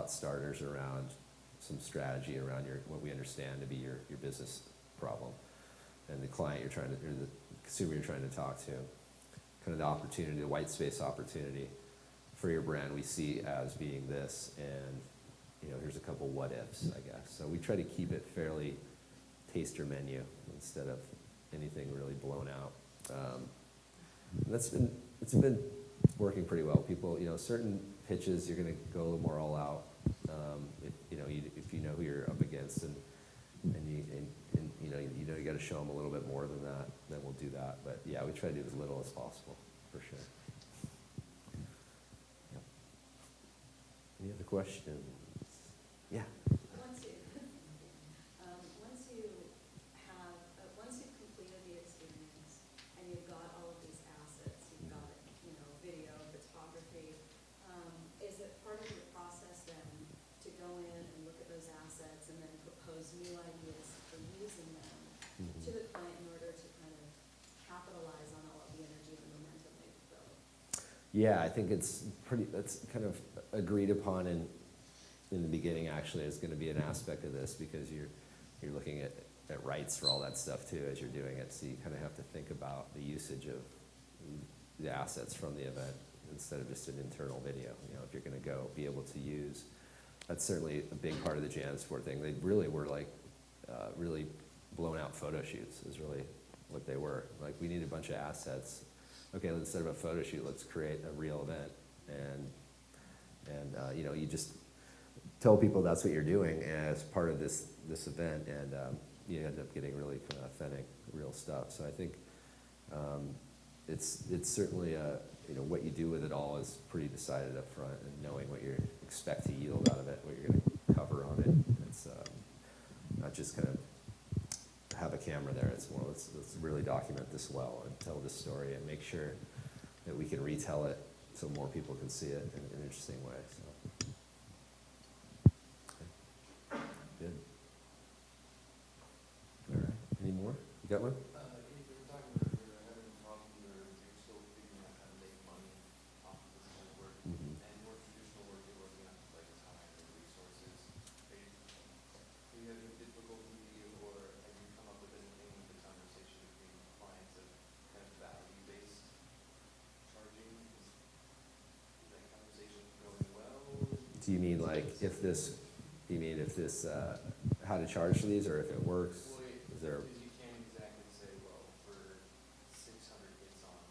starters around some strategy around what we understand to be your business problem, and the client or the consumer you're trying to talk to. Kind of the opportunity, the white space opportunity for your brand we see as being this, and here's a couple what ifs, I guess. So we try to keep it fairly taster menu instead of anything really blown out. It's been working pretty well. People, certain pitches you're going to go a little more all out. If you know who you're up against, and you got to show them a little bit more than that, then we'll do that. But yeah, we try to do as little as possible, for sure. Yep. Any other questions? Yeah. Once you've completed the experience and you've got all of these assets, you've got, video, photography, is it part of your process then to go in and look at those assets and then propose new ideas for using them to the client in order to kind of capitalize on all of the energy and momentum they've built? Yeah, I think that's kind of agreed upon in the beginning. Actually, is going to be an aspect of this, because you're looking at rights for all that stuff too as you're doing it. So you kind of have to think about the usage of the assets from the event instead of just an internal video. If you're going to go be able to use, that's certainly a big part of the JanSport thing. They really were like really blown out photo shoots is really what they were. Like, we need a bunch of assets. Okay, instead of a photo shoot, let's create a real event. And you just tell people that's what you're doing as part of this event, and you end up getting really kind of authentic, real stuff. So I think it's certainly what you do with it all is pretty decided up front, and knowing what you expect to yield out of it, what you're going to cover on it. It's not not just kind of have a camera there. It's more, let's really document this well and tell this story and make sure that we can retell it so more people can see it in an interesting way. So. Okay. Good. All right. Any more? You got one? You were talking about you're having a problem, you're still figuring out how to make money off of this kind of work. Mm-hmm. And more traditional work, you're working on like time and resources. Do you have any difficulty, or have you come up with anything with the conversation between clients of kind of value-based charging? Is that conversation going well? Do you mean like if this, how to charge for these, or if it works? Well, Is there? because you can't exactly say, well, for 600 hits on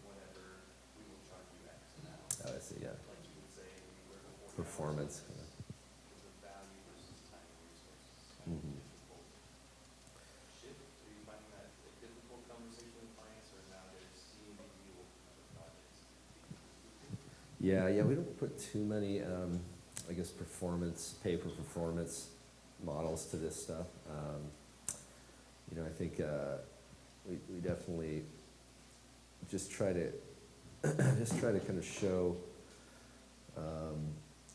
whatever, we will charge you X amount. Oh, I see. Yeah. Like you would say, we're the Performance. Because of value versus time and resources is kind of Mhm. difficult shift. Are you finding that a difficult conversation with clients, or now they're seeing the deal from other projects? Yeah, we don't put too many, I guess, pay for performance models to this stuff. I think we definitely just try to kind of show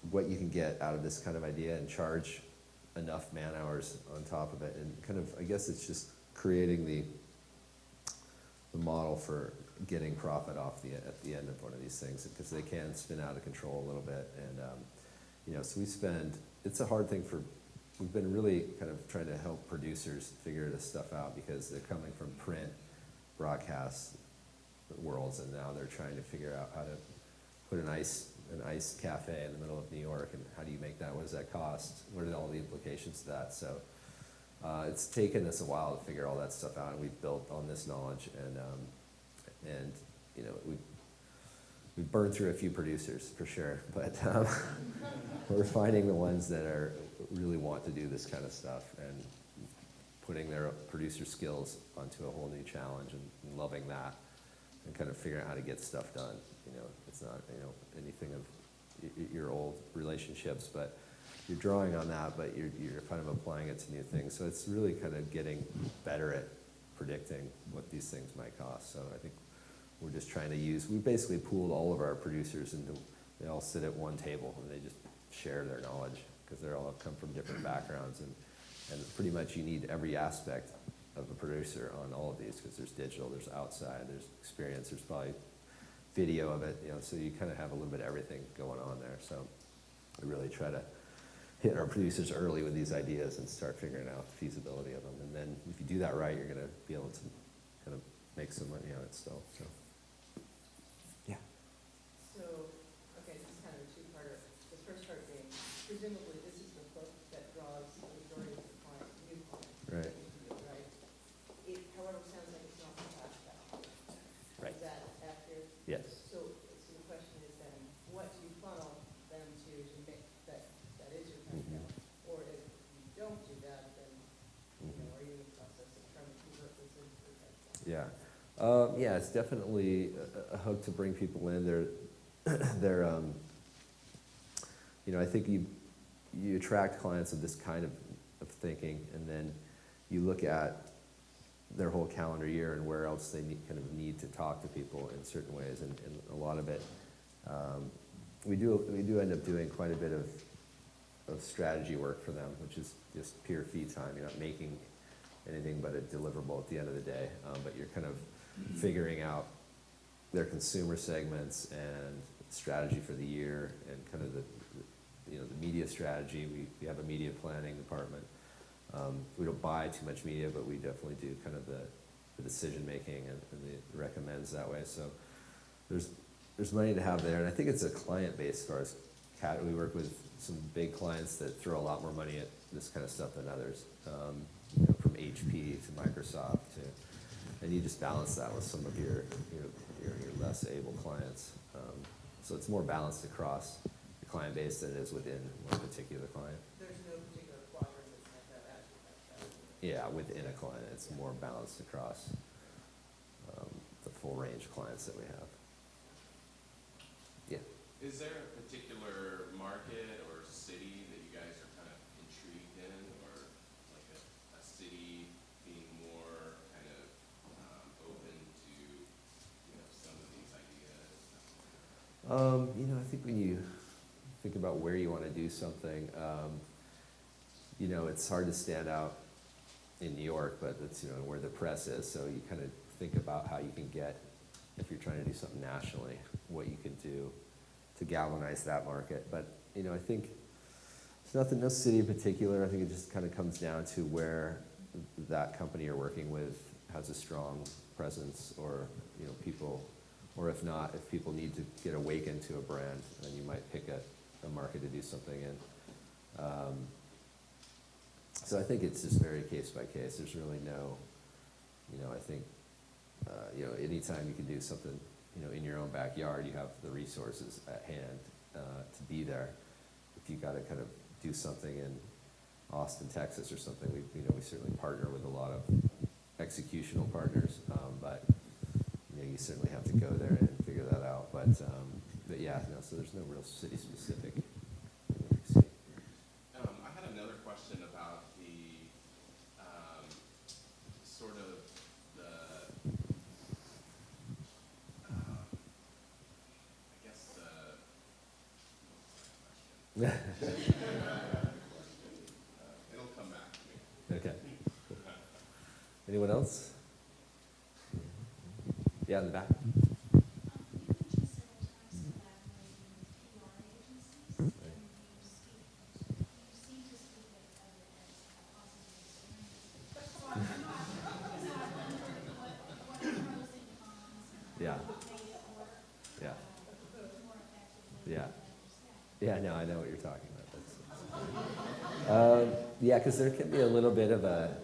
what you can get out of this kind of idea and charge enough man hours on top of it, and kind of, I guess it's just creating the model for getting profit off at the end of one of these things, because they can spin out of control a little bit. And so it's a hard thing we've been really kind of trying to help producers figure this stuff out, because they're coming from print broadcast worlds, and now they're trying to figure out how to put an ice cafe in the middle of New York, and how do you make that? What does that cost? What are all the implications of that? So it's taken us a while to figure all that stuff out, and we've built on this knowledge, and we've burned through a few producers for sure, but we're finding the ones that really want to do this kind of stuff, and putting their producer skills onto a whole new challenge, and loving that, and kind of figuring out how to get stuff done. It's not anything of your old relationships, but you're drawing on that, but you're kind of applying it to new things. So it's really kind of getting better at predicting what these things might cost. So I think we're just trying to we basically pooled all of our producers they all sit at one table, and they just share their knowledge, because they all come from different backgrounds, and pretty much you need every aspect of a producer on all of these, because there's digital, there's outside, there's experience, there's probably video of it, so you kind of have a little bit of everything going on there. So we really try to hit our producers early with these ideas and start figuring out the feasibility of them. And then if you do that right, you're going to be able to kind of make some money on it still. So. Yeah. So, okay, this is kind of a two-parter. The first part being, presumably this is the book that draws the majority of the new clients. Right. Right? It, however, sounds like it's not the last battle. Right. Is that accurate? Yes. So the question is then, what do you funnel them to make that is your kind of Mhm. Or if you don't do that, then, are you in the process of trying to convert this into your kind of Yeah. Yeah, it's definitely a hook to bring people in. They're I think you attract clients of this kind of thinking, and then you look at their whole calendar year and where else they need to talk to people in certain ways, and a lot of it, we do end up doing quite a bit of strategy work for them, which is just pure feed time. You're not making anything but a deliverable at the end of the day, but you're kind of figuring out their consumer segments and strategy for the year, and kind of the media strategy. We have a media planning department. We don't buy too much media, but we definitely do kind of the decision making and the recommends that way. So there's money to have there, and I think it's a client base as far as we work with some big clients that throw a lot more money at this kind of stuff than others, from HP to Microsoft and you just balance that with some of your less able clients. So it's more balanced across the client base than it is within one particular client. There's no particular quadrant that's like that actually. Yeah, within a client, it's more balanced across the full range of clients that we have. Yeah. Is there a particular market or city that you guys are kind of intrigued in, or like a I think when you think about where you want to do something, it's hard to stand out in New York, but it's, where the press is. So you kind of think about how you can get, if you're trying to do something nationally, what you can do to galvanize that market. But, I think it's no city in particular. I think it just kind of comes down to where that company you're working with has a strong presence, or, people, or if not, if people need to get awakened to a brand, then you might pick a market to do something in. So I think it's just very case by case. There's really no, I think, anytime you can do something, in your own backyard, you have the resources at hand to be there. If you got to kind of do something in Austin, Texas or something, we certainly partner with a lot of executional partners, but you certainly have to go there and figure that out. But yeah, no, so there's no real city specific. I had another question about the sort of the I guess the it'll come back to me. Okay. Anyone else? Yeah, in the back. Yeah. Yeah. Yeah. Yeah, no, I know what you're talking about. Yeah, because there can be a little bit of a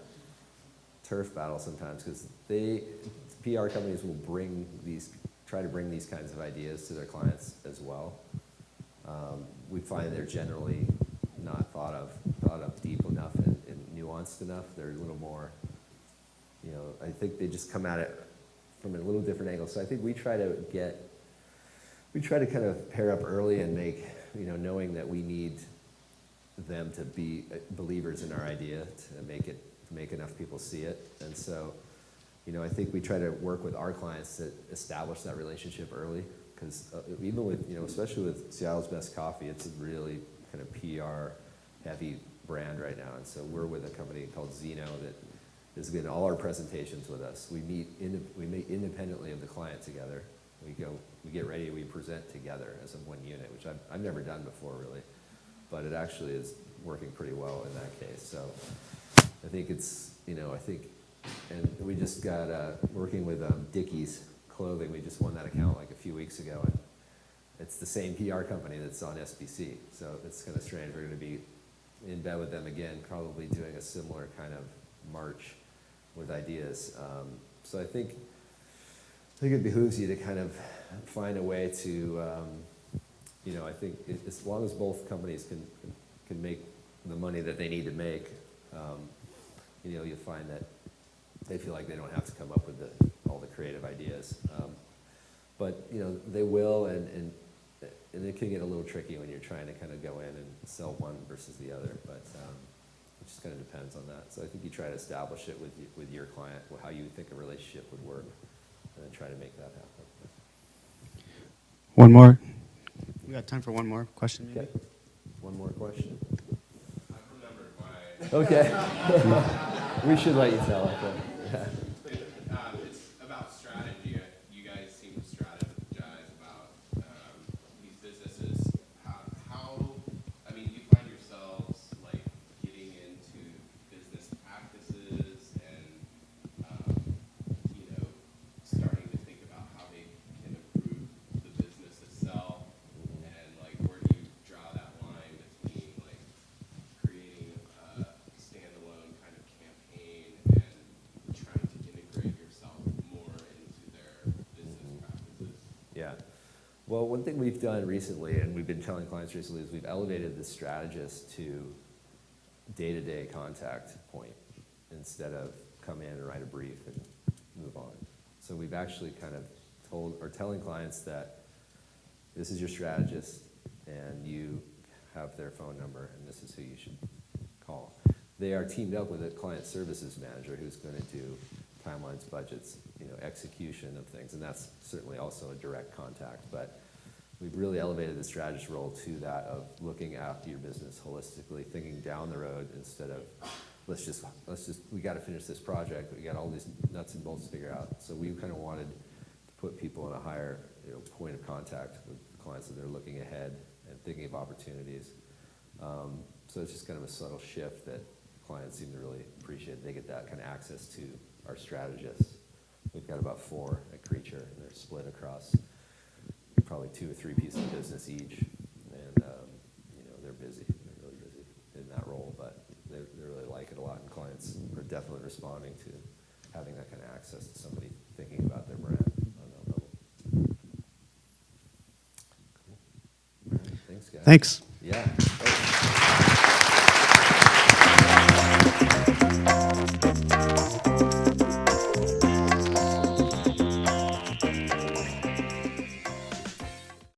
turf battle sometimes, because PR companies will try to bring these kinds of ideas to their clients as well. We find they're generally not thought of deep enough and nuanced enough. They're a little more, I think they just come at it from a little different angle. So I think we try to kind of pair up early and make, knowing that we need them to be believers in our idea to make enough people see it. And so, I think we try to work with our clients to establish that relationship early, because even with, especially with Seattle's Best Coffee, it's a really kind of PR heavy brand right now. And so we're with a company called Zeno that is getting all our presentations with us. We meet independently of the client together. We get ready, we present together as a one unit, which I've never done before really, but it actually is working pretty well in that case. So I think it's, and we just got working with Dickies Clothing. We just won that account like a few weeks ago, and it's the same PR company that's on SBC. So it's kind of strange. We're going to be in bed with them again, probably doing a similar kind of march with ideas. So I think it behooves you to kind of find a way to, I think as long as both companies can make the money that they need to make, you'll find that they feel like they don't have to come up with all the creative ideas. But, they will, and it can get a little tricky when you're trying to kind of go in and sell one versus the other, but it just kind of depends on that. So I think you try to establish it with your client, how you think a relationship would work, and then try to make that happen. One more. We got time for one more question, maybe? Okay. One more question. I've remembered my. Okay. We should let you tell it. But, yeah. It's about strategy. You guys seem to strategize about these businesses. Do you find yourselves like getting into business practices and starting to think about how they can improve the business itself, and like where do you draw that line between like creating a standalone kind of campaign and trying to integrate yourself more into their business practices? Yeah. Well, one thing we've done recently, and we've been telling clients recently, is we've elevated the strategist to day-to-day contact point instead of come in and write a brief and move on. So we've actually kind of telling clients that this is your strategist and you have their phone number and this is who you should call. They are teamed up with a client services manager who's going to do timelines, budgets, execution of things, and that's certainly also a direct contact. But we've really elevated the strategist role to that of looking after your business holistically, thinking down the road instead of we got to finish this project. We got all these nuts and bolts to figure out. So we kind of wanted to put people in a higher, point of contact with clients, so they're looking ahead and thinking of opportunities. So it's just kind of a subtle shift that clients seem to really appreciate. They get that kind of access to our strategists. We've got about 4 at Creature, and they're split across probably 2 or 3 pieces of business each, and they're busy. They're really busy in that role, but they really like it a lot, and clients are definitely responding to having that kind of access to somebody thinking about their brand on that level. Cool. All right, thanks, guys. Thanks. Yeah.